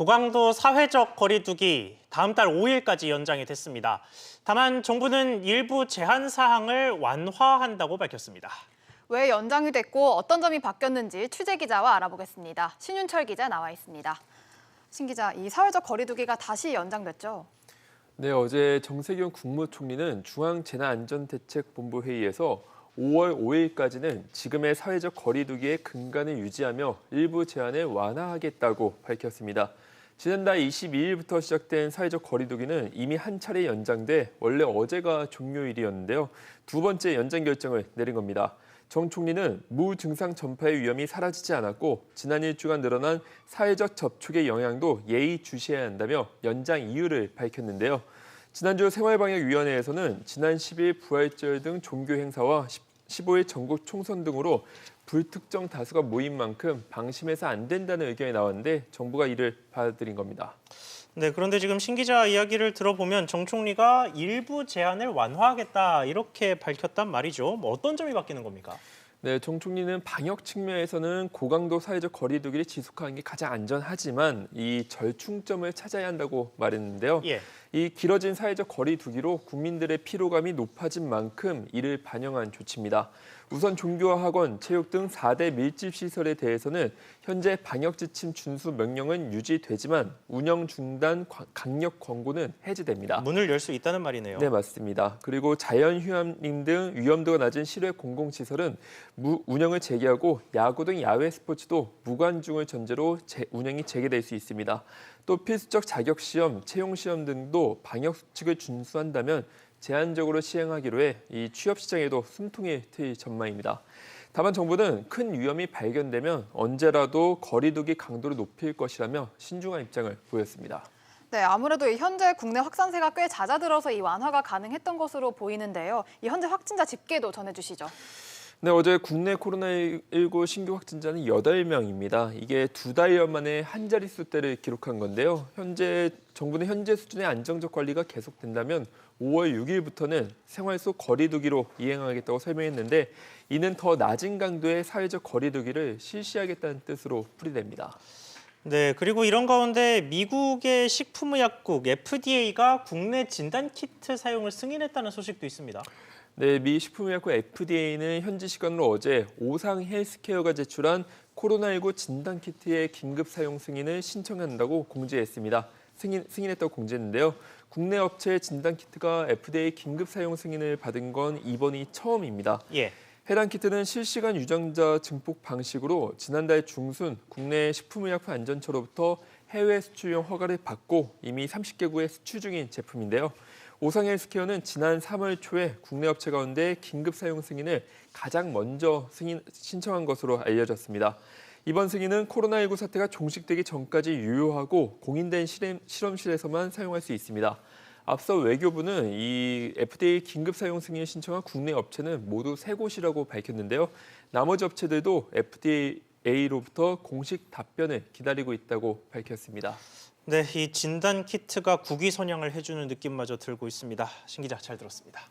고강도 사회적 거리두기 다음 달 5일까지 연장이 됐습니다. 다만 정부는 일부 제한 사항을 완화한다고 밝혔습니다. 왜 연장이 됐고 어떤 점이 바뀌었는지 취재 기자와 알아보겠습니다. 신윤철 기자 나와 있습니다. 신 기자, 이 사회적 거리두기가 다시 연장됐죠? 네, 어제 정세균 국무총리는 중앙재난안전대책본부 회의에서 5월 5일까지는 지금의 사회적 거리두기의 근간을 유지하며 일부 제한을 완화하겠다고 밝혔습니다. 지난달 22일부터 시작된 사회적 거리두기는 이미 한 차례 연장돼 원래 어제가 종료일이었는데요. 두 번째 연장 결정을 내린 겁니다. 정 총리는 무증상 전파의 위험이 사라지지 않았고 지난 일주간 늘어난 사회적 접촉의 영향도 예의주시해야 한다며 연장 이유를 밝혔는데요. 지난주 생활방역위원회에서는 지난 10일 부활절 등 종교 행사와 15일 전국 총선 등으로 불특정 다수가 모인 만큼 방심해서 안 된다는 의견이 나왔는데 정부가 이를 받아들인 겁니다. 네, 그런데 지금 신 기자 이야기를 들어보면 정 총리가 일부 제한을 완화하겠다 이렇게 밝혔단 말이죠. 어떤 점이 바뀌는 겁니까? 네, 정 총리는 방역 측면에서는 고강도 사회적 거리두기를 지속하는 게 가장 안전하지만 이 절충점을 찾아야 한다고 말했는데요. 예. 이 길어진 사회적 거리두기로 국민들의 피로감이 높아진 만큼 이를 반영한 조치입니다. 우선 종교와 학원, 체육 등 4대 밀집 시설에 대해서는 현재 방역 지침 준수 명령은 유지되지만 운영 중단 강력 권고는 해제됩니다. 문을 열 수 있다는 말이네요. 네, 맞습니다. 그리고 자연휴양림 등 위험도가 낮은 실외 공공시설은 운영을 재개하고 야구 등 야외 스포츠도 무관중을 전제로 운영이 재개될 수 있습니다. 또 필수적 자격시험, 채용시험 등도 방역 수칙을 준수한다면 제한적으로 시행하기로 해 이 취업시장에도 숨통이 트일 전망입니다. 다만 정부는 큰 위험이 발견되면 언제라도 거리두기 강도를 높일 것이라며 신중한 입장을 보였습니다. 네, 아무래도 현재 국내 확산세가 꽤 잦아들어서 이 완화가 가능했던 것으로 보이는데요. 이 현재 확진자 집계도 전해주시죠. 네, 어제 국내 코로나19 신규 확진자는 8명입니다. 이게 2달 만에 한 자릿수대를 기록한 건데요. 정부는 현재 수준의 안정적 관리가 계속된다면 5월 6일부터는 생활 속 거리두기로 이행하겠다고 설명했는데 이는 더 낮은 강도의 사회적 거리두기를 실시하겠다는 뜻으로 풀이됩니다. 네, 그리고 이런 가운데 미국의 식품의약국 FDA가 국내 진단키트 사용을 승인했다는 소식도 있습니다. 네, 미 식품의약국 FDA는 현지 시간으로 어제 오상 헬스케어가 제출한 코로나19 진단키트의 긴급 사용 승인을 신청한다고 공지했습니다. 승인했다고 공지했는데요. 국내 업체의 진단키트가 FDA 긴급 사용 승인을 받은 건 이번이 처음입니다. 예. 해당 키트는 실시간 유전자 증폭 방식으로 지난달 중순 국내 식품의약품안전처로부터 해외 수출용 허가를 받고 이미 30개국에 수출 중인 제품인데요. 오상헬스케어는 지난 3월 초에 국내 업체 가운데 긴급 사용 승인을 가장 먼저 신청한 것으로 알려졌습니다. 이번 승인은 코로나19 사태가 종식되기 전까지 유효하고 공인된 실험실에서만 사용할 수 있습니다. 앞서 외교부는 이 FDA 긴급 사용 승인을 신청한 국내 업체는 모두 3곳이라고 밝혔는데요. 나머지 업체들도 FDA로부터 공식 답변을 기다리고 있다고 밝혔습니다. 네, 이 진단 키트가 국위 선양을 해주는 느낌마저 들고 있습니다. 신 기자 잘 들었습니다.